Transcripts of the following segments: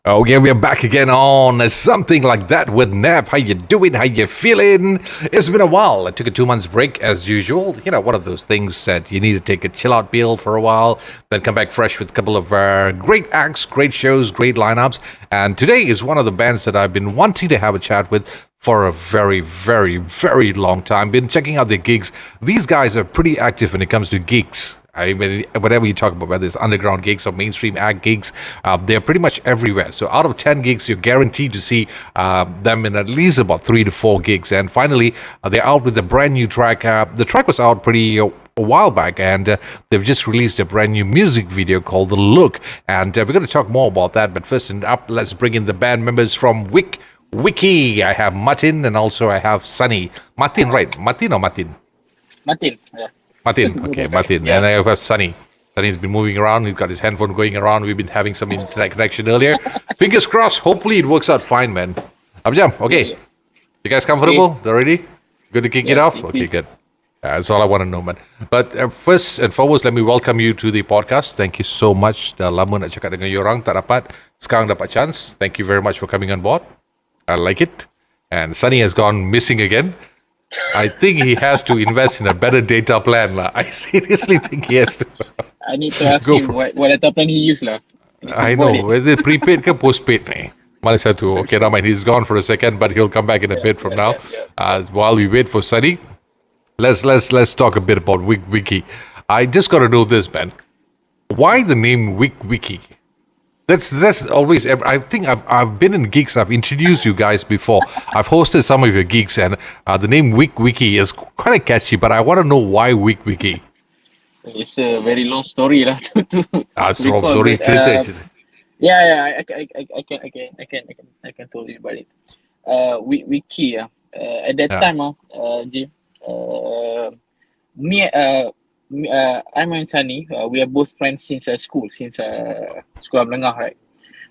Okay, we're back again on Something Like That with NAV. How you doing? How you feeling? It's been a while. I took a 2 months break as usual. You know, one of those things that you need to take a chill out pill for a while, then come back fresh with a couple of great acts, great shows, great lineups. And today is one of the bands that I've been wanting to have a chat with for a very, very, very long time. Been checking out their gigs. These guys are pretty active when it comes to gigs. I mean, whatever you talk about, whether it's underground gigs or mainstream act gigs, they're pretty much everywhere. So out of 10 gigs, you're guaranteed to see them in at least about 3 to 4 gigs. And finally, they're out with a brand new track. The track was out a while back, and they've just released a brand new music video called The Look. And we're going to talk more about that. But first and up, let's bring in the band members from WICKWEAKY. I have Matin, and also I have Saniy. Matin, right? Matin or Matin? Matin, yeah. Matin, okay, Matin. Yeah. And I have Saniy. Sani's been moving around. We've got his handphone going around. We've been having some internet connection earlier. Fingers crossed. Hopefully it works out fine, man. Abjam, okay. You guys comfortable? They're ready? Good to kick it off? Okay, good. That's all I want to know, man. But first and foremost, let me welcome you to the podcast. Thank you so much. Dah lama nak cakap dengan you orang, tak dapat. Sekarang dapat chance. Thank you very much for coming on board. I like it. And Saniy has gone missing again. I think he has to invest in a better data plan lah. I seriously think he has to. I need to ask him what data plan he used lah. I know. Whether prepaid ke postpaid ni. Malaysia too. Okay, now mind. He's gone for a second, but he'll come back in a bit from now. While we wait for Saniy, let's talk a bit about WICKWEAKY. I just got to know this, man. Why the name WICKWEAKY? That's always. I think I've been in gigs. I've introduced you guys before. I've hosted some of your gigs, and the name WICKWEAKY is quite catchy. But I want to know why WICKWEAKY. It's a very long story lah to recall, sorry. but, yeah, I can tell you about it. Wiki at that time Jim, I'm and Saniy, we are both friends since school, sekolah menengah, right?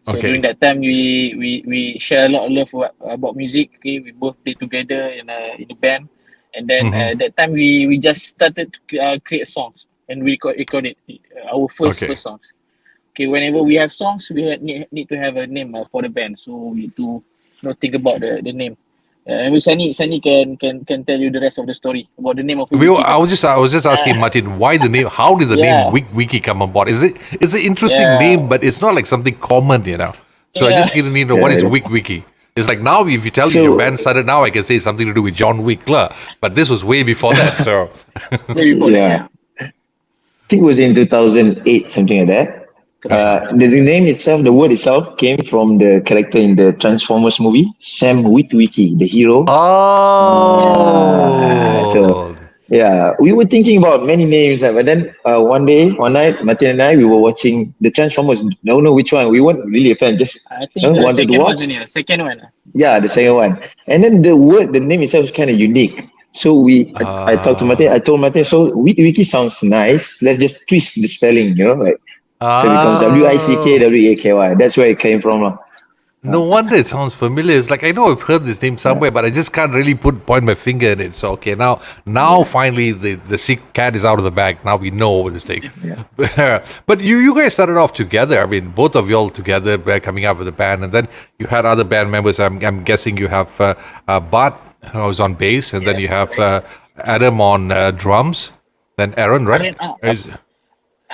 So during that time, we share a lot of love about music. Okay, we both play together in a band, and then at that time we just started to create songs and we recorded our first songs. Okay, whenever we have songs, we need to have a name for the band, so we need to think about the name. And Saniy can tell you the rest of the story about the name of. I was just asking Matin, why the name? How did the name WICKWEAKY come on board? It's an interesting name, but it's not like something common, you know. So I just need to know what is WICKWEAKY. It's like now, if you tell me your band started now, I can say something to do with John Wick, but this was way before that. So way before that. I think it was in 2008, something like that. The name itself, the word itself, came from the character in the Transformers movie, Sam Witwicky, the hero. So yeah, we were thinking about many names, but then one night, Matin and I, we were watching the Transformers. Don't know which one. We weren't really a fan. Just I think the second one. Yeah, the second one. And then the name itself is kind of unique. So I talked to Matin. I told Matin, so Wiki sounds nice. Let's just twist the spelling, you know, like. So it becomes WICKWAKY. That's where it came from. No wonder it sounds familiar. It's like I know I've heard this name somewhere, but I just can't really point my finger in it. So okay, now finally the sick cat is out of the bag. Now we know what this thing. Yeah. But you guys started off together. I mean, both of y'all together coming up with a band, and then you had other band members. I'm guessing you have Bart, who was on bass, and then you have Adam on drums, then Aaron, right?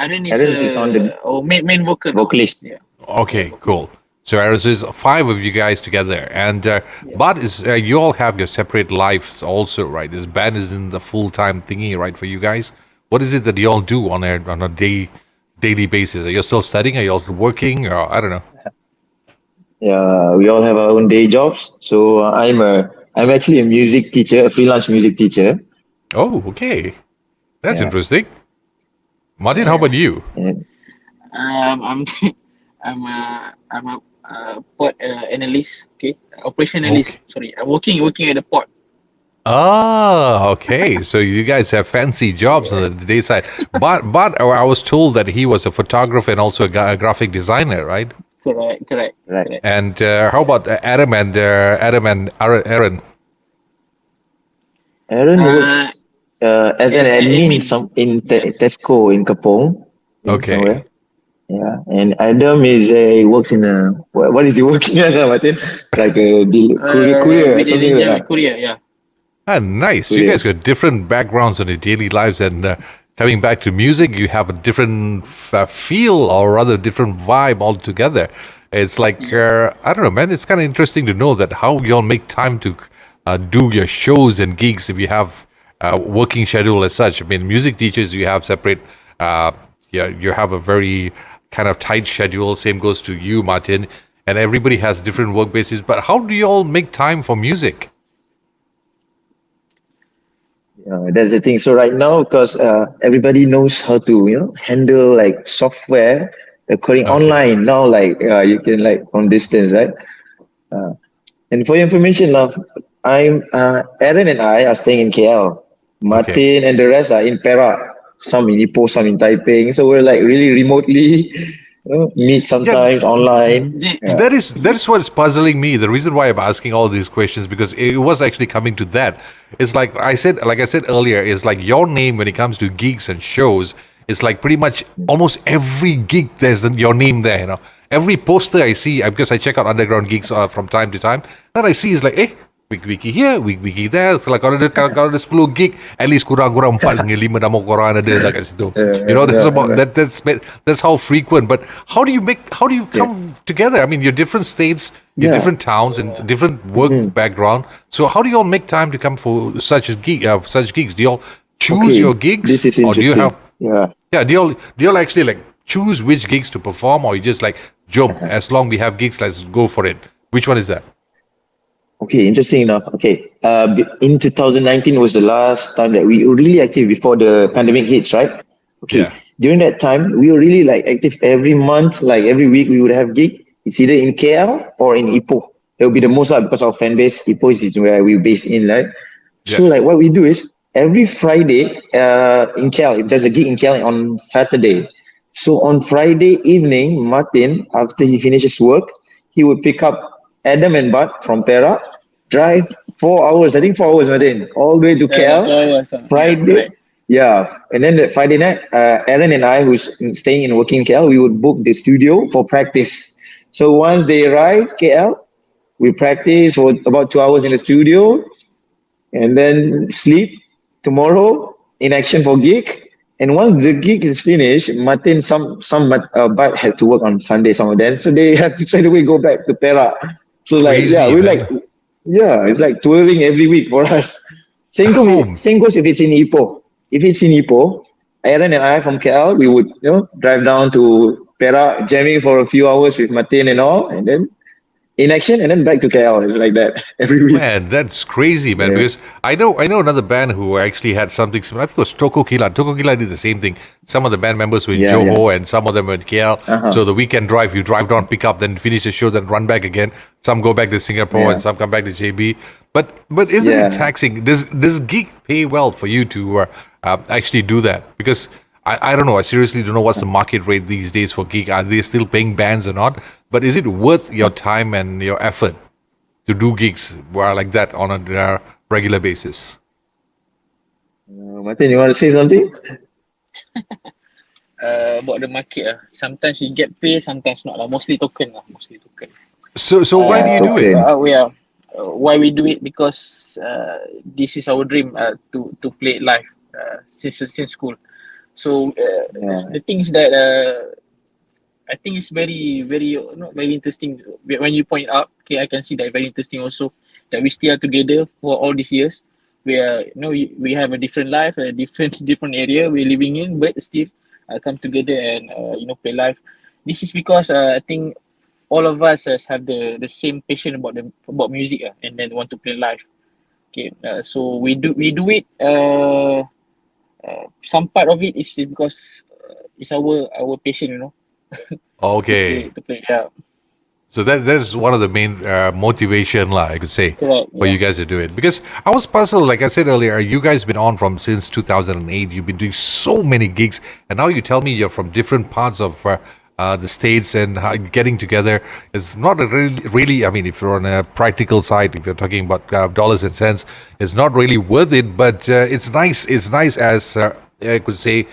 Aaron is on the main vocalist. Yeah. Okay, cool. So Aaron, so it's 5 of you guys together, and but you all have your separate lives also, right? This band is in the full-time thingy, right, for you guys. What is it that you all do on a daily basis? Are you still studying? Are you all working? Or I don't know. Yeah, we all have our own day jobs. So I'm actually a music teacher, a freelance music teacher. Oh, okay, that's interesting. Matin, how about you? I'm a port analyst, operation analyst. Okay. Sorry, I'm working at the port. Okay. So you guys have fancy jobs on the day side. But I was told that he was a photographer and also a graphic designer, right? Correct. And how about Adam and Aaron? Aaron works as an admin in Tesco in Kapong. Okay. Somewhere. Yeah, and Adam is he works in a what is he working as, Martin? Like a courier or With something like Ninja that. Korea, yeah. Nice. You Courier. guys got different backgrounds in your daily lives, and coming back to music, you have a different feel, or rather, different vibe altogether. It's like I don't know, man. It's kind of interesting to know that how y'all make time to do your shows and gigs if you have working schedule as such. I mean, music teachers, you have separate. Yeah, you have a very kind of tight schedule. Same goes to you, Martin, and everybody has different work bases. But how do you all make time for music? That's the thing. So right now, because everybody knows how to, handle like software recording Okay. online now, like you can like from distance, right? And for your information, love, Aaron and I are staying in KL. Okay. Martin and the rest are in Perak. Some in Ipoh, some in Taiping. So we're like really remotely, meet Yeah, sometimes online. J- Yeah. that is what's puzzling me. The reason why I'm asking all these questions because it was actually coming to that. It's like I said earlier, is like your name when it comes to gigs and shows. It's like pretty much almost every gig there's your name there. Every poster I see, because I check out underground gigs from time to time, and I see is like, Wiki here, Wiki there. So like kalau ada 10 gig, at least kurang-kurang 4 hingga 5 nama korang ada lah kat situ. That's about that. That's how frequent. But how do you come together? I mean, you're different states, you're Yeah. different towns, and different work background. So how do you all make time to come for such gigs? Do you all choose Okay, your gigs, this is or do you interesting. have Yeah. Do you all actually like choose which gigs to perform, or you just like jump as long we have gigs, let's go for it? Which one is that? Okay, interesting enough. Okay, in 2019 was the last time that we were really active before the pandemic hits, right? Okay, Yeah. during that time, we were really like active every month, like every week we would have gig. It's either in KL or in Ipoh. That would be the most because our fan base, Ipoh is where we based in, right? Yeah. So like what we do is every Friday in KL, if there's a gig in KL on Saturday. So on Friday evening, Martin, after he finishes work, he would pick up Adam and Bud from Perak, drive 4 hours, I think 4 hours, Martin, all the way to KL. 4 hours. Yeah, Friday, correct. yeah. And then the Friday night, Aaron and I, who's staying in working KL, we would book the studio for practice. So once they arrive KL, we practice for about 2 hours in the studio and then sleep tomorrow in action for gig. And once the gig is finished, Martin, but had to work on Sunday, some of them, so they had to straight away go back to Perak. So like, yeah, Crazy, man. it's like touring every week for us. Home. Same goes if it's in Ipoh. If it's in Ipoh, Aaron and I from KL, we would drive down to Perak, jamming for a few hours with Martin and all, and then in action, and then back to KL. It's like that every week. Man, that's crazy, man. Yeah. Because I know another band who actually had something similar. I think it was Toko Kila. Toko Kila did the same thing. Some of the band members were in Yeah, Johor, and some of them were in KL. Uh-huh. So the weekend drive, you drive down, pick up, then finish the show, then run back again. Some go back to Singapore, Yeah. and some come back to JB. But isn't Yeah. it taxing? Does gig pay well for you to actually do that? Because I don't know. I seriously don't know what's the market rate these days for gig. Are they still paying bands or not? But is it worth your time and your effort to do gigs like that on a regular basis? Martin, you want to say something? About the market, sometimes you get pay, sometimes not. Mostly token. So why do you do it? token. Why we do it? Because this is our dream to play it live since school. So the things that I think it's very not very interesting when you point out. Okay, I can see that very interesting also that we still are together for all these years. We are we have a different life, a different area we're living in, but still come together and play live. This is because I think all of us have the same passion about music and then want to play live. Okay, so we do it. Some part of it is because it's our passion, Okay. to play. Yeah, So that's one of the main motivation, I could say, correct. for you guys to do it. Because I was puzzled, like I said earlier, you guys been on from since 2008. You've been doing so many gigs, and now you tell me you're from different parts of the states, and how getting together is not a really. I mean, if you're on a practical side, if you're talking about dollars and cents, it's not really worth it. But it's nice. It's nice as I could say.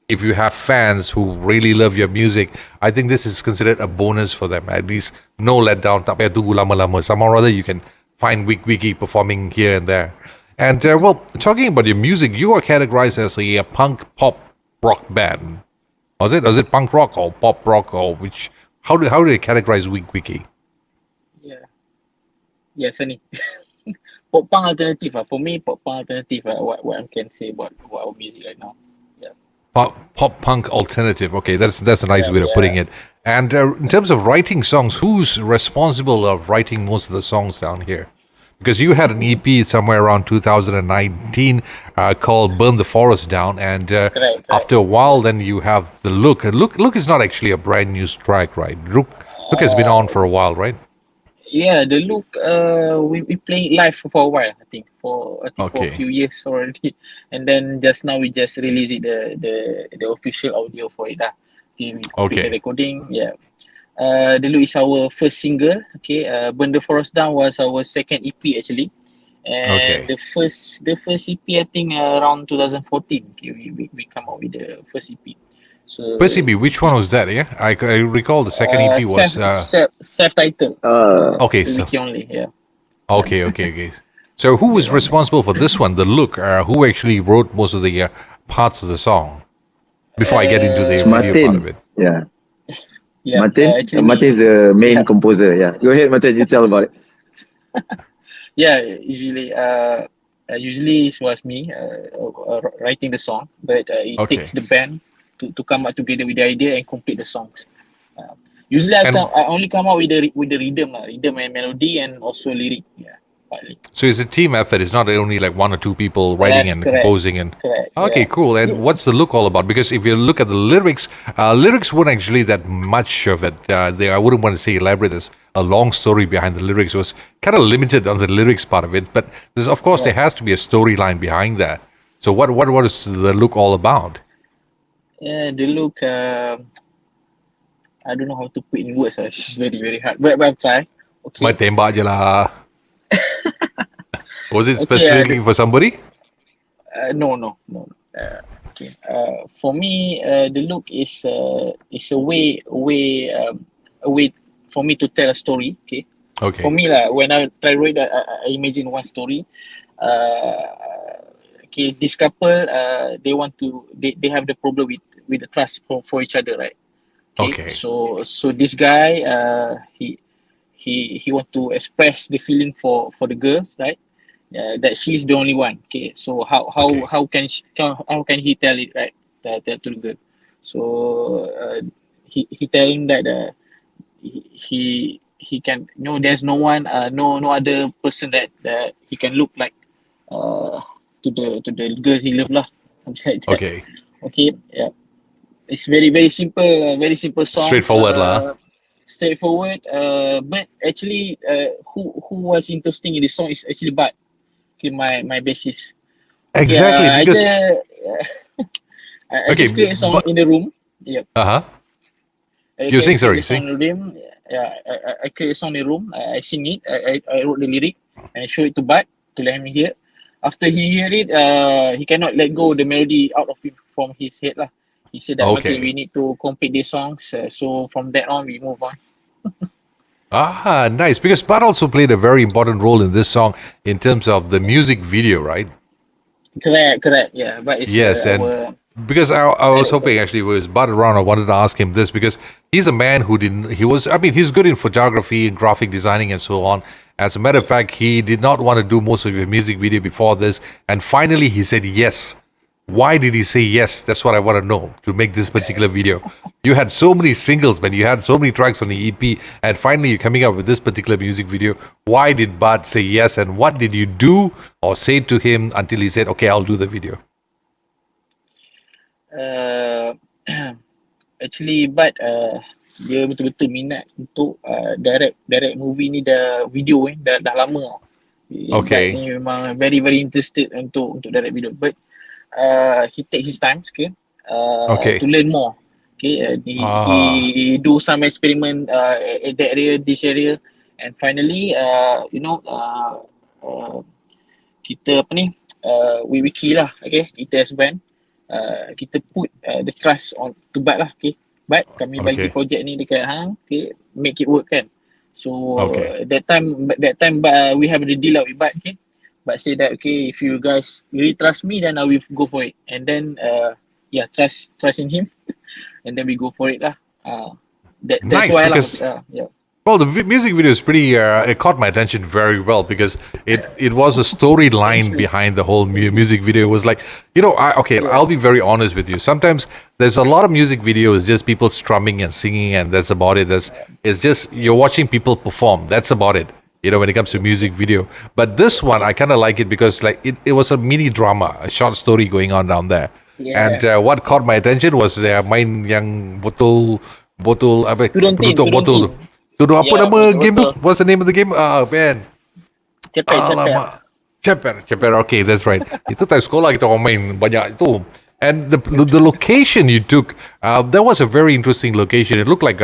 if you have fans who really love your music, I think this is considered a bonus for them. At least no letdown. Tak payah tunggu lama-lama. Somehow or other, you can find WICKWEAKY performing here and there. And well, talking about your music, you are categorized as a punk pop rock band. Was it punk rock or pop rock or which? How do they categorize WICKWEAKY? Yeah, Saniy. Pop punk alternative. For me, pop punk alternative. What I can say about our music right now. Yeah. Pop punk alternative. Okay, that's a nice way of putting it. And in terms of writing songs, who's responsible of writing most of the songs down here? Because you had an EP somewhere around 2019 called "Burn the Forest Down," and Correct. after a while, then you have the Look. Look is not actually a brand new track, right? Look has been on for a while, right? Yeah, the Look. We playing live for a while. I think for a few years already, and then just now we just released it the official audio for it. Okay, we complete the recording. Yeah. The Look is our first single. Okay. Burn the Forest Down was our second EP actually, and the first EP I think around 2014. Okay, we come out with the first EP. So first EP, which one was that? Yeah, I recall the second EP was self-titled. Okay, so wiki only. Yeah. Okay. So who was responsible for this one? The Look. Who actually wrote most of the parts of the song? Before I get into the video part of it. Yeah. Yeah, Matin is the main composer. Yeah, go ahead, Matin. You tell about it. Yeah, usually it was me writing the song, but it takes the band to come up together with the idea and complete the songs. Usually I only come out with the rhythm and melody and also lyric. Yeah, partly. So it's a team effort. It's not only like one or two people writing and composing and. Okay, cool. And what's the Look all about? Because if you look at the lyrics, lyrics weren't actually that much of it. I wouldn't want to say elaborate. There's a long story behind the lyrics. It was kind of limited on the lyrics part of it, but there's of course there has to be a storyline behind that. So what is the Look all about? Yeah, the Look. I don't know how to put in words. It's very very hard. But I'll try. Okay. Mai tembak je lah. Was it specifically for somebody? No. Okay. For me, the Look is a way for me to tell a story. Okay. For me, when I try to write, I imagine one story. Okay, this couple, they have the problem with the trust for each other, right? Okay. So this guy, he want to express the feeling for the girls, right? That she's the only one. Okay, so how can he tell it, right? Tell to the girl. So he telling that he can there's no one no other person that he can look like to the girl he love lah, something like that. Okay. Yeah. It's very very simple song. Straightforward lah. Straightforward. But actually, who was interesting in the song is actually Bart. Okay, my bassist. Exactly. Because I just create a song in the room. Yep. You sing, sorry. Sing. Yeah, I create a song in the room. I sing it. I wrote the lyric and I show it to Bart to let him hear. After he hear it, he cannot let go the melody out of him from his head lah. He said that okay, we need to complete these songs. So from that on, we move on. Nice. Because Bart also played a very important role in this song in terms of the music video, right? Correct. Yeah, but it's because I was hoping actually was Bart around. I wanted to ask him this because he's a man who he's good in photography and graphic designing and so on. As a matter of fact, he did not want to do most of your music video before this, and finally he said yes. Why did he say yes? That's what I want to know to make this particular video. You had so many singles, man. You had so many tracks on the EP, and finally you're coming up with this particular music video. Why did Bart say yes, and what did you do or say to him until he said, okay, I'll do the video? Actually, Bart dia betul-betul minat untuk direct movie ni video dah lama. Okay. Bart ni memang very very interested untuk direct video, but he take his time, to learn more. Okay, he do some experiment at that area, this area, and finally, kita WICKWEAKY lah, okay, kita as band. kita put the trust on to Bud lah. Okay, Bud, kami bagi project ni dekat hang, okay, make it work kan. So that time we have the deal out with Bud, okay. But say that, okay, if you guys really trust me, then I will go for it. And then trust in him, and then we go for it lah. That's nice, why because yeah. well, the music video is pretty. It caught my attention very well because it was a storyline behind the whole music video. It was like, I'll be very honest with you. Sometimes there's a lot of music videos just people strumming and singing, and that's about it. It's just you're watching people perform. That's about it. When it comes to music video. But this one, I kind of like it because like it was a mini drama, a short story going on down there. Yeah. And what caught my attention was main yang botol apa? Botol. Tuduh apa nama game tu? What's the name of the game? Man. Ceper. Okay, that's right. Itu time sekolah kita orang main banyak itu. And the location you took, that was a very interesting location. It looked like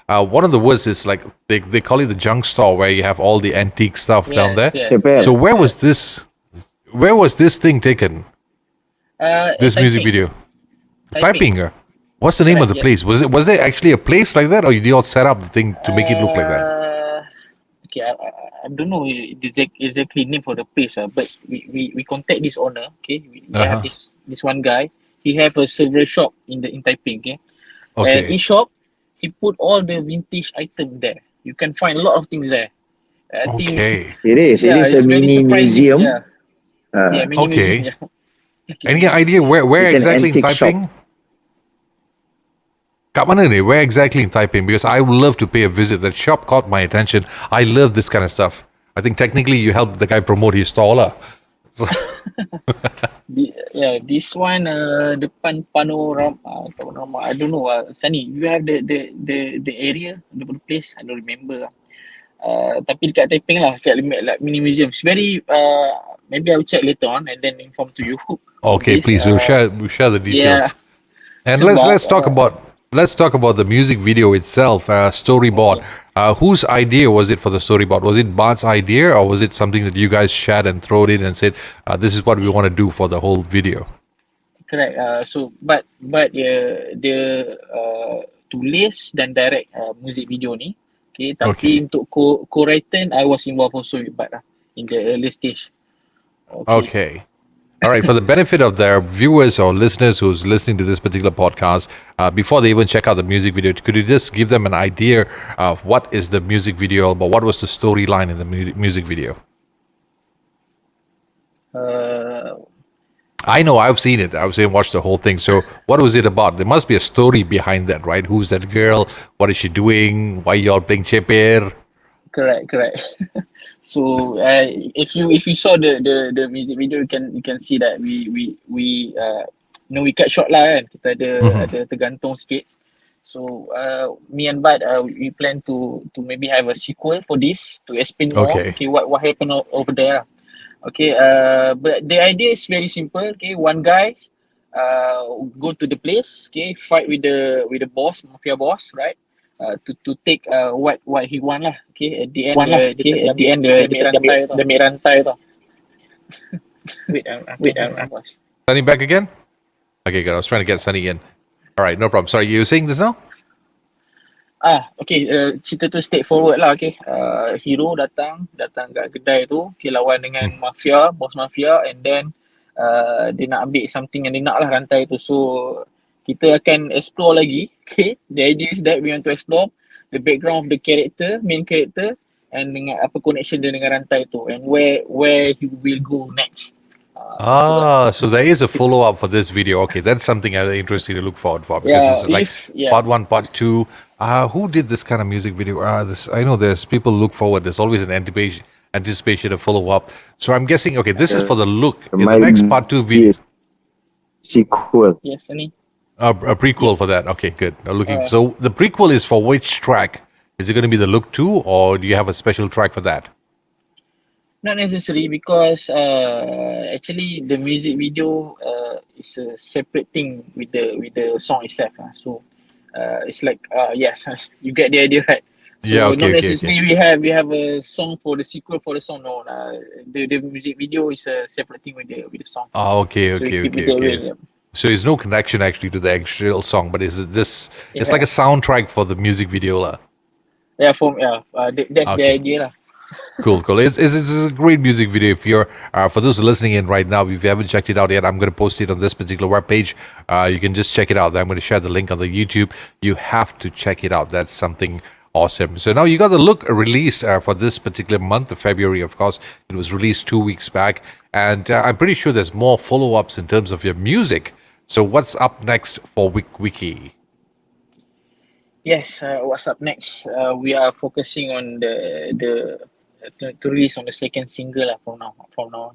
one of the words is like they call it the junk store where you have all the antique stuff down there. Yes. So where was this? Where was this thing taken? This music video. Taiping. What's the name of the place? Was there actually a place like that, or you all set up the thing to make it look like that? Okay, I don't know the exactly name for the place, but we contact this owner. Okay, we have this one guy. He have a several shop in Taiping. Okay, and in shop he put all the vintage item there. You can find a lot of things there. I think it is a mini museum. Mini museum. Yeah. Any idea where exactly in Taiping? Kat mana ni? Where exactly in Taiping? Because I would love to pay a visit. That shop caught my attention. I love this kind of stuff. I think technically you helped the guy promote his stall lah. This one depan panorama. I don't know. Sani, you have the area, the place. I don't remember. Tapi dekat Taiping lah, dekat like mini museum. It's very. Maybe I'll check later on and then inform to you. Okay, please. We'll share the details. And let's talk about. Let's talk about the music video itself, storyboard. Whose idea was it for the storyboard? Was it Bart's idea, or was it something that you guys shared and thrown in and said, this is what we want to do for the whole video? Correct. But dia tulis dan direct music video ni. Okay, tapi untuk co-written, I was involved also with Bart in the early stage. Okay. All right, for the benefit of their viewers or listeners who's listening to this particular podcast, before they even check out the music video, could you just give them an idea of what is the music video about? What was the storyline in the music video? I know, I've seen it. I've watched the whole thing. So what was it about? There must be a story behind that, right? Who's that girl? What is she doing? Why y'all playing Cheper? Correct. So if you saw the music video, you can see that we cut short lah kan. Kita ada tergantung sikit. So me and Bud we plan to maybe have a sequel for this to explain more. Okay, what happened over there. Okay, but the idea is very simple. Okay, one guy go to the place. Okay, fight with the mafia boss, right? To take what he want lah. Okay, at the end the rantai tu. Wait, Sani back again? Okay, good. I was trying to get Sani in. All right, no problem. Sorry, you were saying this now? Okay, cerita tu straightforward lah. Okay, hero datang kat kedai tu, okay, lawan dengan boss mafia, and then dia nak ambil something yang dia nak lah, rantai tu. So kita akan explore lagi. Okay, the idea is that we want to explore the background of the main character, and dengan apa connection dia dengan rantai tu, and where he will go next. So there is a follow-up for this video. Okay, that's something interesting to look forward for, because it's like part 1, part 2. Who did this kind of music video? I know there's people look forward. There's always an anticipation to follow up. So I'm guessing, okay, this is for the look. In the next part 2 video. Sequel. Yes, Sani. A prequel for that. Okay, good. So the prequel is for which track? Is it going to be the look 2, or do you have a special track for that? Not necessary, because actually the music video is a separate thing with the song itself. So it's like yes, you get the idea, right? So not necessarily we have a song for the sequel for the song. No, the music video is a separate thing with the song. Okay. So there's no connection actually to the actual song, but is it this? It's Yeah. like a soundtrack for the music video, lah. Yeah, that's the Okay. idea lah. Cool, cool. It's a great music video. If you're, for those listening in right now, if you haven't checked it out yet, I'm going to post it on this particular webpage. You can just check it out. I'm going to share the link on the YouTube. You have to check it out. That's something awesome. So now you got the look released for this particular month of February. Of course, it was released 2 weeks back, and I'm pretty sure there's more follow-ups in terms of your music. So what's up next for WICKWEAKY? Yes, what's up next? We are focusing on the to release on the second single lah from now on.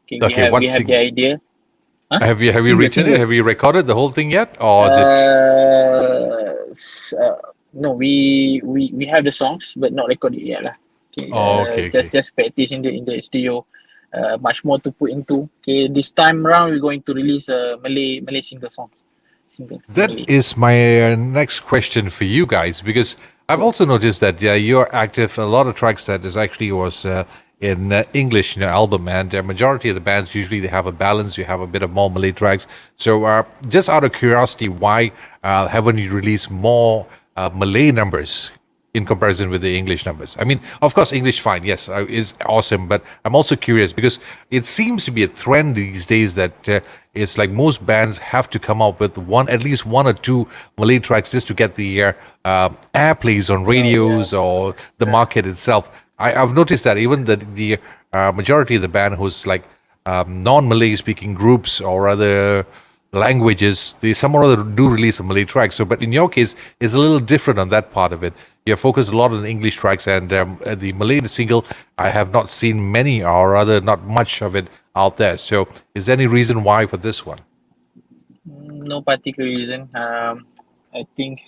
Okay, Okay, we have the idea. Huh? Have you Single, written single. it? Have you recorded the whole thing yet, or is it? No, we have the songs but not recorded yet lah. Okay, Okay. just practice in the studio. Much more to put into. Okay, this time around we're going to release a Malay single song. That is my next question for you guys, because I've also noticed that you're active. A lot of tracks that is actually was in English, album, and the majority of the bands usually they have a balance. You have a bit of more Malay tracks. So just out of curiosity, why haven't you released more Malay numbers in comparison with the English numbers? I mean, of course, English fine, yes, is awesome, but I'm also curious because it seems to be a trend these days that it's like most bands have to come up with at least one or two Malay tracks just to get the airplays on radios or the market itself. I've noticed that even the majority of the band who's like non-Malay speaking groups or other languages, they some or other do release a Malay track. So, but in your case, it's a little different on that part of it. You're focused a lot on English tracks, and the Malay single, I have not seen many, or rather, not much of it out there. So, is there any reason why for this one? No particular reason. I think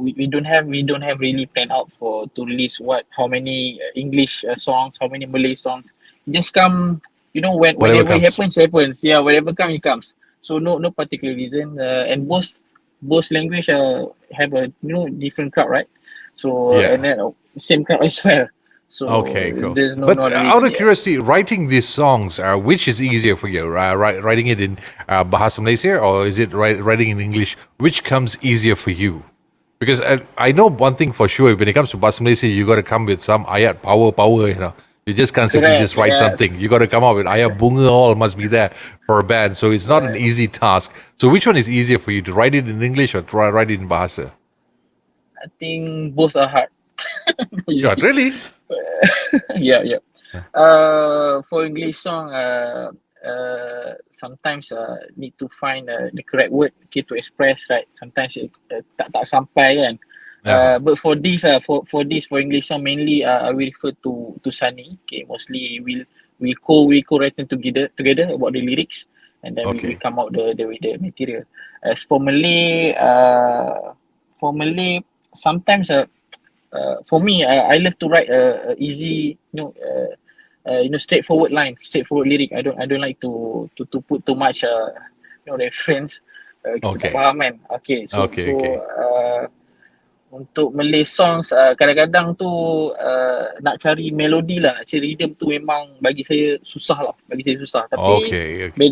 we don't have really planned out to release how many English songs, how many Malay songs. Just come, whenever it happens. Yeah, whatever comes, it comes. So no particular reason. And both language have a different crowd, right? So and then same crowd as well. So okay, cool. There's no. But out of curiosity, writing these songs, which is easier for you? Writing it in Bahasa Malaysia, or is it writing in English? Which comes easier for you? Because I know one thing for sure, when it comes to Bahasa Malaysia, you got to come with some ayat power, You just can't simply just write something. You got to come up with ayat bunga, all must be there for a band. So it's not an easy task. So which one is easier for you, to write it in English or to write it in Bahasa? I think both are hard. Yeah, really? Yeah. For English song, sometimes need to find the correct word to express, right? Sometimes tak sampai kan. But for English song mainly, I will refer to Saniy. Okay, mostly we co-written together about the lyrics, and then we come out the material. As for Malay, sometimes for me, I love to write a easy, straightforward lyric. I don't like to put too much reference. Kita tak faham kan. So untuk Malay songs kadang-kadang tu nak cari melodi lah, nak cari rhythm tu memang bagi saya susah. Tapi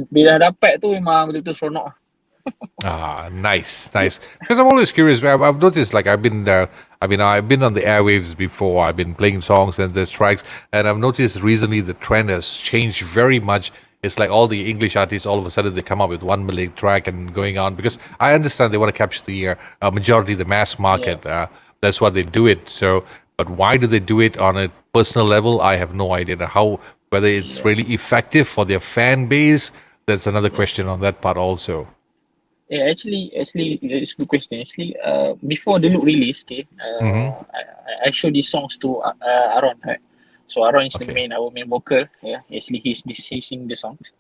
bila dapat tu memang betul-betul seronok. Nice. Because I'm always curious. I've noticed, like I've been on the airwaves before. I've been playing songs and there's tracks, and I've noticed recently the trend has changed very much. It's like all the English artists, all of a sudden they come up with one Malay track and going on, because I understand they want to capture the majority of the mass market. That's why they do it. So, but why do they do it on a personal level? I have no idea. Whether it's really effective for their fan base, that's another question on that part also. Yeah, actually, it's a good question. Actually, before the look release, I showed these songs to Aaron, right? So Aaron is our main vocal. Yeah, actually he's sing the songs.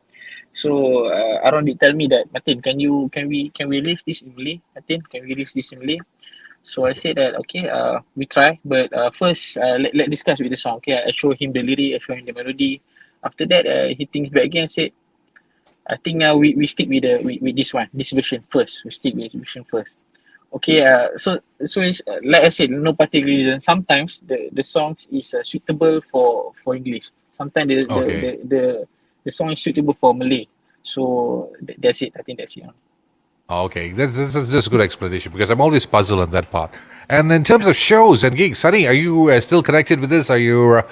So Aaron did tell me that, Matin, can we release this in Malay? Matin, can we release this in Malay? So I said that we try, but first let discuss with the song. Okay, I show him the lyric, I show him the melody. After that, he thinks back again and said, I think we stick with this version first. We stick with this version first. Okay, so it's like I said, no particular reason. Sometimes the songs is suitable for English. Sometimes the song is suitable for Malay. So that's it. I think that's it. Okay, that's just a good explanation because I'm always puzzled on that part. And in terms of shows and gigs, Saniy, are you still connected with this? Are you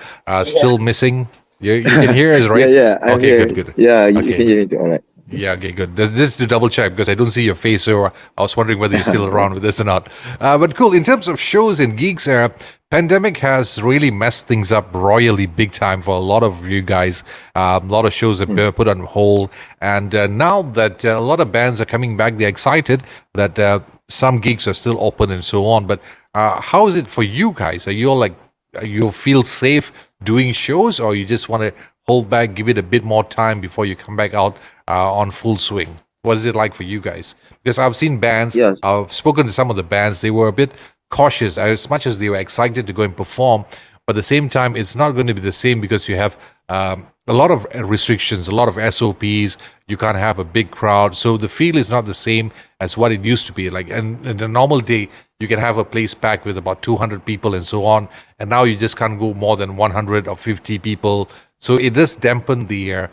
still missing? You can hear us, right? Yeah, I'm Okay, here. good. Yeah, you can Okay. hear it. All right. Yeah, okay, good. This is to double check because I don't see your face, so I was wondering whether you're still around with this or not. But cool. In terms of shows and gigs, pandemic has really messed things up royally big time for a lot of you guys. A lot of shows have been put on hold, and now that a lot of bands are coming back, they're excited that some gigs are still open and so on. But how is it for you guys? Are you all like, you feel safe doing shows, or you just want to hold back, give it a bit more time before you come back out on full swing? What is it like for you guys? Because I've seen bands, Yes. I've spoken to some of the bands, they were a bit cautious as much as they were excited to go and perform. But at the same time, it's not going to be the same because you have a lot of restrictions, a lot of SOPs. You can't have a big crowd. So the feel is not the same as what it used to be. Like, and in a normal day, you can have a place packed with about 200 people and so on. And now you just can't go more than 100 or 50 people. So it does dampen the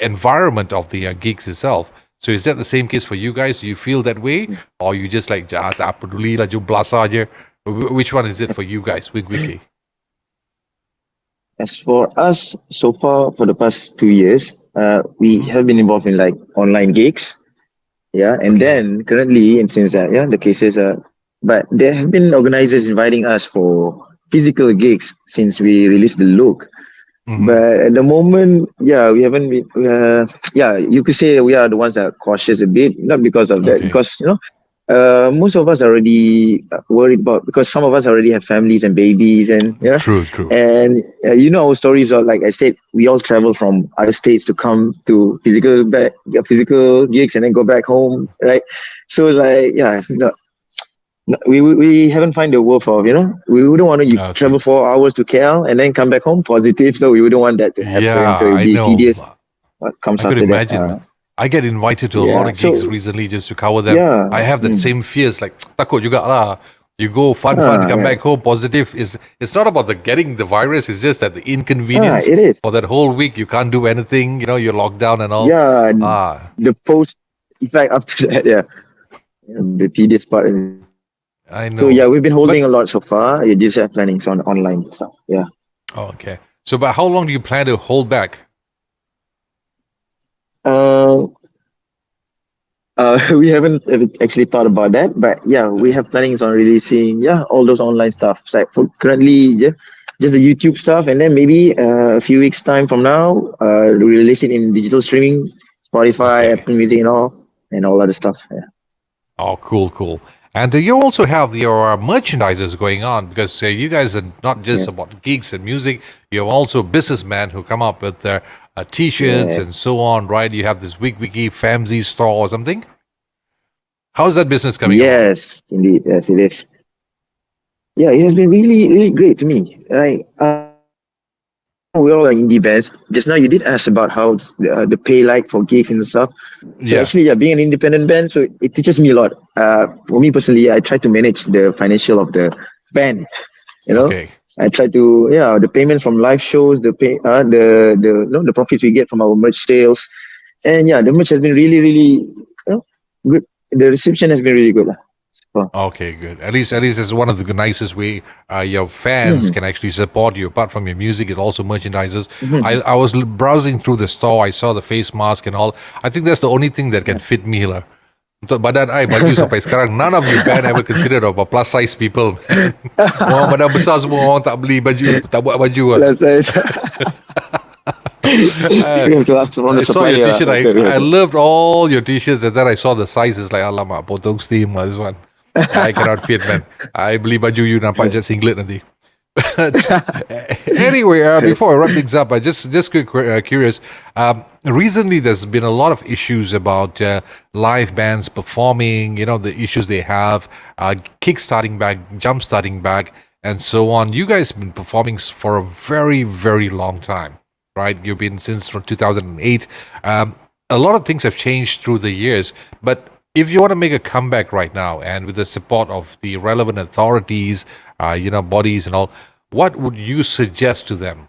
environment of the gigs itself. So is that the same case for you guys? Do you feel that way, or you just like tak peduli lah, jom belasah je? Which one is it for you guys? WICKWEAKY. As for us, so far for the past 2 years, we have been involved in like online gigs. Yeah, and Okay. then currently, and since the cases are, but there have been organizers inviting us for physical gigs since we released the look. But at the moment, we haven't been. You could say we are the ones that are cautious a bit, not because of that, Okay. because most of us are already worried about, because some of us already have families and babies, and True. and our stories are, like I said, we all travel from other states to come to physical gigs and then go back home, right? So like, it's not. No, we haven't find the worth of, we wouldn't want to Okay. travel 4 hours to KL and then come back home positive, so we wouldn't want that to happen. Yeah, So it'd I be know. tedious what comes I could after imagine, that. man. I get invited to a lot of gigs So recently just to cover them. yeah, I have that same fears, like takut juga lah. You go fun, come back home positive. It's not about the getting the virus. It's just that the inconvenience it is. for that whole week. You can't do anything. You're locked down and all. Yeah, Ah, the post effect after that, the tedious part. I So know. we've been But holding a lot so far. You just have plannings on online stuff. Yeah. okay. So, but how long do you plan to hold back? Uh, we haven't actually thought about that, but we have plannings on releasing all those online stuff. So like for currently, just the YouTube stuff, and then maybe a few weeks time from now, we release it in digital streaming, Spotify, Okay. Apple Music, and all other stuff. Yeah. Oh, cool. And you also have your merchandises going on because you guys are not just about gigs and music. You're also businessmen who come up with their T-shirts and so on, right? You have this WICKWEAKY Famzy store or something. How's that business coming along? Yes, indeed. Yes, it is. Yeah, it has been really, really great to me. Like, we're all indie bands. Just now you did ask about how the pay like for gigs and stuff. So Yeah. actually, being an independent band, so it teaches me a lot. For me personally, I try to manage the financial of the band. Okay. I try to the payments from live shows, the profits we get from our merch sales, and the merch has been really, really good. The reception has been really good. Okay, good. At least it's one of the nicest way your fans can actually support you. Apart from your music, it also merchandises. I was browsing through the store. I saw the face mask and all. I think that's the only thing that can fit me lah. Untuk badan I baju sampai sekarang, none of you band ever considered about plus size people. Orang badan besar semua orang tak beli baju, tak buat baju lah. Plus size. You have to ask from the I saw your supplier. t-shirt. I loved all your t-shirts, and then I saw the sizes like alamak, potong steam lah this one. I cannot fit, man. I beli baju you nampak je singlet nanti. Anyway, before I wrap things up, I just curious. Recently, there's been a lot of issues about live bands performing. The issues they have, kick-starting back, jump-starting back, and so on. You guys have been performing for a very, very long time, right? You've been since from 2008. A lot of things have changed through the years, but if you want to make a comeback right now, and with the support of the relevant authorities, bodies and all, what would you suggest to them?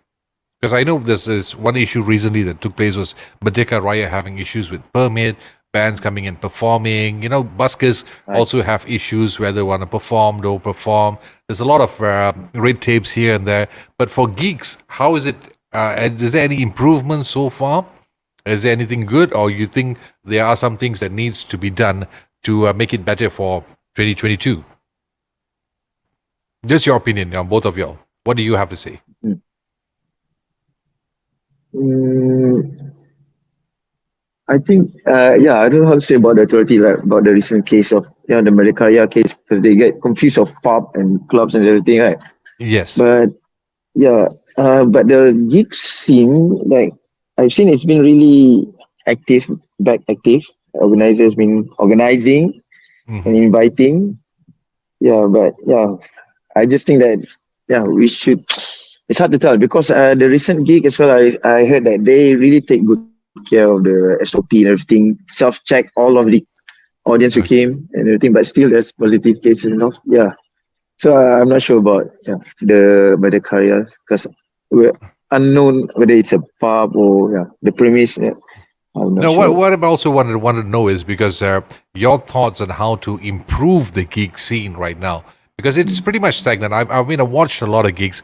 Because I know this is one issue recently that took place was Merdeka Raya having issues with permit, bands coming and performing. Buskers also have issues whether they want to perform, don't perform. There's a lot of red tapes here and there. But for geeks, how is it? Is there any improvement so far? Is there anything good, or you think there are some things that needs to be done to make it better for 2022? Just your opinion, both of y'all. What do you have to say? I think, I don't know how to say about the authority, right, about the recent case of the Merdeka Raya case, because they get confused of pub and clubs and everything, right? Yes. But but the gig scene, like I've seen, it's been really active. Organizers been organizing and inviting. I just think that we should. It's hard to tell because the recent gig as well, I heard that they really take good care of the SOP and everything, self-check all of the audience who came and everything, but still there's positive cases and all. Yeah. So I'm not sure about the Merdeka Raya because we're unknown whether it's a pub or the premise. Yeah. I'm not No, sure. what I also wanted to know is because your thoughts on how to improve the gig scene right now, because it's pretty much stagnant. I watched a lot of gigs.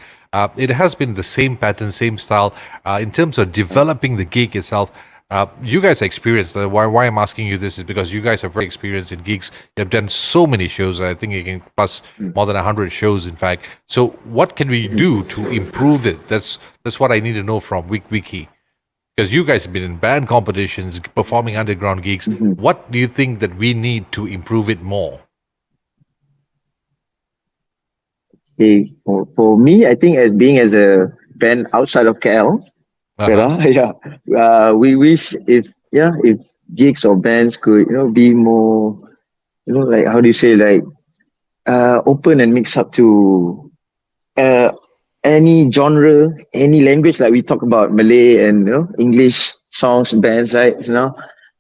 It has been the same pattern, same style. In terms of developing the gig itself, you guys are experienced. Why I'm asking you this is because you guys are very experienced in gigs. You have done so many shows. I think you can plus more than 100 shows, in fact. So what can we do to improve it? That's what I need to know from WICKWEAKY. Because you guys have been in band competitions, performing underground gigs. What do you think that we need to improve it more? Okay, for me, I think as a band outside of KL, we wish if gigs or bands could be more like how do you say, like open and mix up to any genre, any language, like we talk about Malay and English songs, bands, right?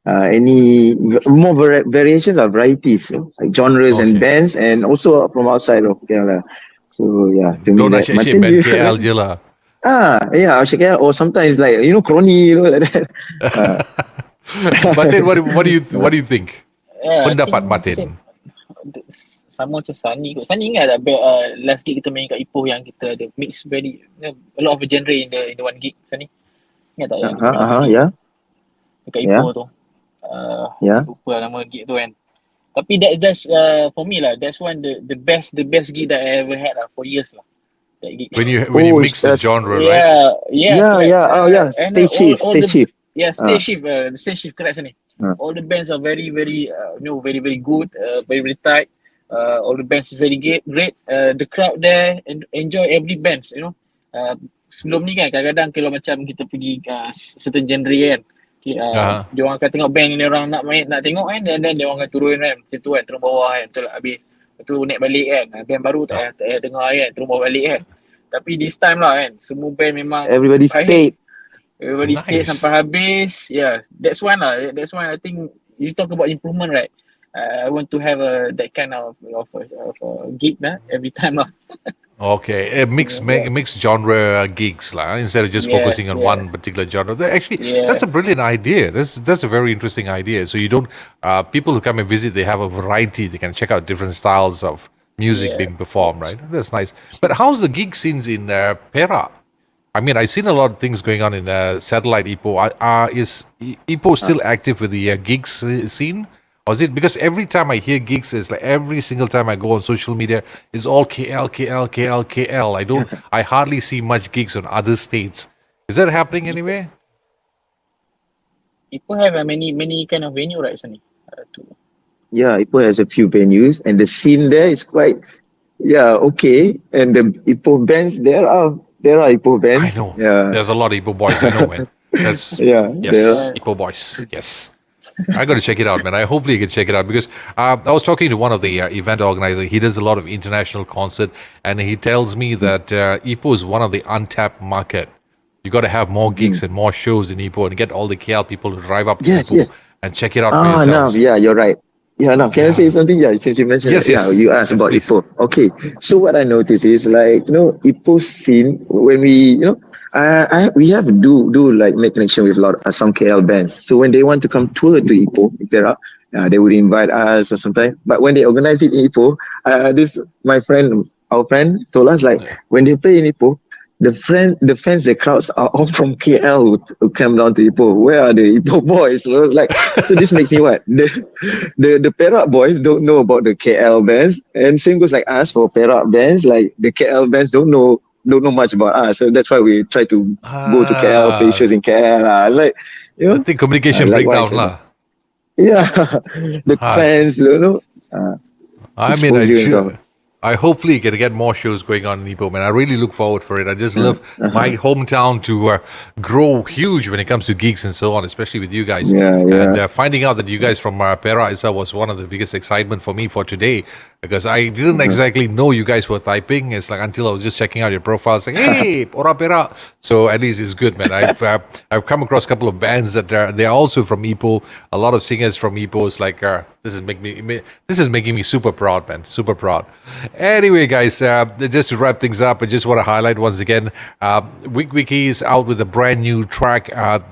Any more variations or varieties, like genres and bands, and also from outside of Kerala. So to me that Matin, band KL je lah. KL, or sometimes like crony, like that. Matin, what do you think? Pendapat Matin. Sama macam Saniy kot. Saniy ingat tak last gig kita main kat Ipoh yang kita ada mix very a lot of genre in the one gig, Saniy? Ingat tak yang kita main dekat Ipoh tu? Lupa nama gig tu kan. Tapi that's for me lah, that's one the best gig that I ever had for years lah. That gig. When you mix the genre, right? Stage shift. Yeah, stage shift, correct, Saniy. All the bands are very, very, very, very good, very, very tight. All the bands is very great. The crowd there enjoy every bands, sebelum ni kan kadang-kadang kalau macam kita pergi certain genre kan, dia orang akan tengok band ni orang nak tengok kan, dan dia orang akan turun kan, macam tu kan, turun bawah kan, betul tak, habis lepas tu naik balik kan, band baru tak dengar kan, turun bawah balik kan. Tapi this time lah kan, semua band memang everybody stayed stay sampai habis. That's one I think you talk about improvement, right? I want to have that kind of gig every time lah. Okay, mixed genre gigs lah, instead of just focusing on one particular genre. That's a brilliant idea. That's a very interesting idea. So you don't people who come and visit, they have a variety. They can check out different styles of music being performed, right? That's nice. But how's the gig scenes in Perak? I mean, I've seen a lot of things going on in satellite Ipoh. Is Ipoh still active with the gigs scene? Or is it because every time I hear gigs, it's like every single time I go on social media, it's all KL. I hardly see much gigs on other states. Is that happening anywhere? Ipoh have many kind of venue, right, Saniy? Ipoh has a few venues, and the scene there is quite okay. And the Ipoh bands, there are Ipoh bands. I know. There's a lot of Ipoh boys. I know, man. That's Ipoh boys. Yes. I got to check it out, man. Hopefully you can check it out because I was talking to one of the event organizers. He does a lot of international concert, and he tells me that Ipoh is one of the untapped market. You got to have more gigs and more shows in Ipoh and get all the KL people to drive up to Ipoh and check it out for yourselves. No, you're right. Yeah, now can I say something? Yeah, since you mentioned Yes, yes. you asked Yes, about please. Ipoh. Okay, so what I noticed is like Ipoh scene when we we have do like make connection with a lot some KL bands. So when they want to come tour to Ipoh, Perak, they would invite us or something. But when they organize it in Ipoh, this our friend told us like when they play in Ipoh, the fans, the crowds are all from KL who come down to Ipoh. Where are the Ipoh boys? So like, so this makes me what the Perak boys don't know about the KL bands, and same goes like us for Perak bands. Like the KL bands don't know much about us, so that's why we try to go to KL, play shows in KL. Like I think communication likewise, breakdown lah. yeah, the Ah, fans, I mean, expose you and so. I hopefully can get more shows going on in Ipoh, man. I really look forward for it. I just love my hometown to grow huge when it comes to gigs and so on, especially with you guys. Yeah, And yeah. finding out that you guys from Perak Isa was one of the biggest excitement for me for today, because I didn't exactly know you guys were Taiping. It's like until I was just checking out your profiles, like, hey, Ora Perak. So at least it's good, man. I've come across a couple of bands that they're also from Ipoh. A lot of singers from Ipoh. It's like this is making me super proud, man. Super proud. Anyway, guys, just to wrap things up, I just want to highlight once again, WICKWEAKY is out with a brand new track.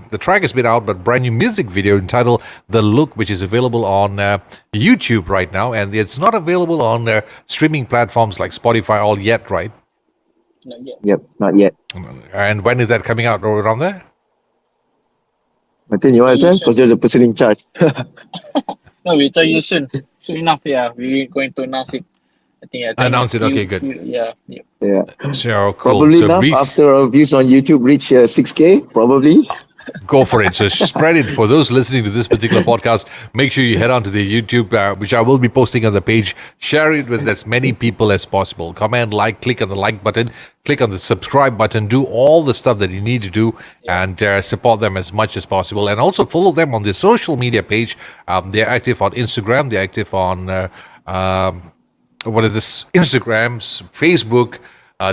The track has been out, but brand new music video entitled "The Look," which is available on YouTube right now, and it's not available on streaming platforms like Spotify all yet, right? Not yet. Yep, not yet. And when is that coming out? Around there? Martin, you want to tell? Because there's a person in charge. No, we'll tell you soon. Soon enough, yeah. We're going to announce it. I think Announce it. Okay, good. Yeah. Yeah. So cool. Probably So enough after our views on YouTube reach 6K, probably. go for it. So spread it. For those listening to this particular podcast, make sure you head on to the YouTube, which I will be posting on the page. Share it with as many people as possible. Comment, like, click on the like button, click on the subscribe button, do all the stuff that you need to do, and support them as much as possible. And also follow them on their social media page. They're active on Instagram. They're active on what is this? Instagram, Facebook.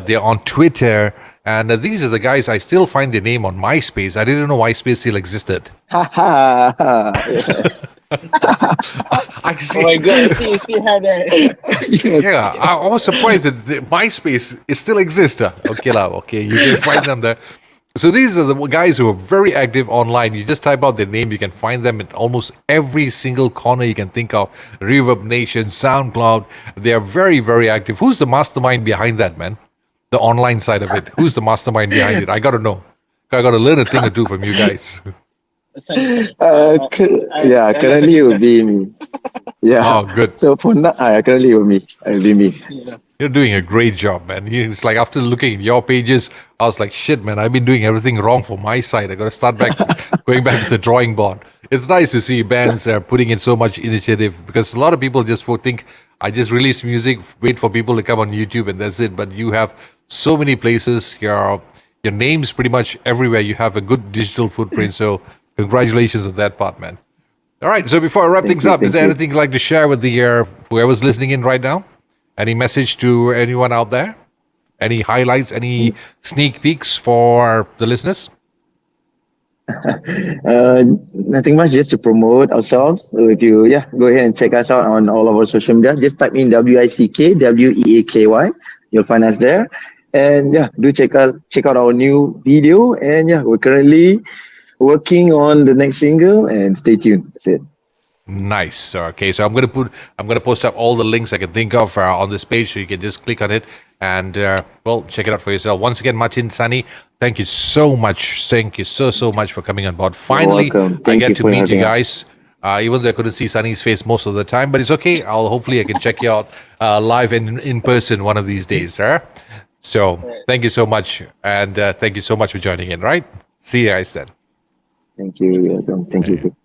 They're on Twitter. And these are the guys. I still find their name on MySpace. I didn't know MySpace still existed. Ha ha ha. Yes. I see. Oh my god, you still have that. Yes. Yeah, I was surprised that MySpace is still exists. Okay, okay, you can find them there. So these are the guys who are very active online. You just type out their name, you can find them in almost every single corner you can think of. Reverb Nation, SoundCloud. They are very, very active. Who's the mastermind behind that, man? The online side of it. Who's the mastermind behind it? I got to know. I got to learn a thing or two from you guys. Currently it would be me. Yeah. Oh, good. So for now, currently it will be me. Yeah. You're doing a great job, man. It's like after looking at your pages, I was like, shit, man, I've been doing everything wrong for my side. I got to start going back to the drawing board. It's nice to see bands putting in so much initiative, because a lot of people just think I just release music, wait for people to come on YouTube, and that's it. But you have so many places. Your name's pretty much everywhere. You have a good digital footprint. So congratulations on that part, man. All right. So before I wrap things up, is there anything you'd like to share with the whoever's listening in right now? Any message to anyone out there? Any highlights? Any sneak peeks for the listeners? Nothing much, just to promote ourselves. So if you go ahead and check us out on all of our social media. Just type in WICKWEAKY. You'll find us there. And do check out our new video. And we're currently working on the next single, and stay tuned. That's it. Nice. Okay, so I'm gonna post up all the links I can think of on this page, so you can just click on it and check it out for yourself. Once again, Matin, Saniy, thank you so much. Thank you so much for coming on board. Finally, I get to meet you guys. Even though I couldn't see Sunny's face most of the time, but it's okay. Hopefully I can check you out live and in person one of these days. So thank you so much, and thank you so much for joining in. Right? See you guys then. Thank you. Thank you.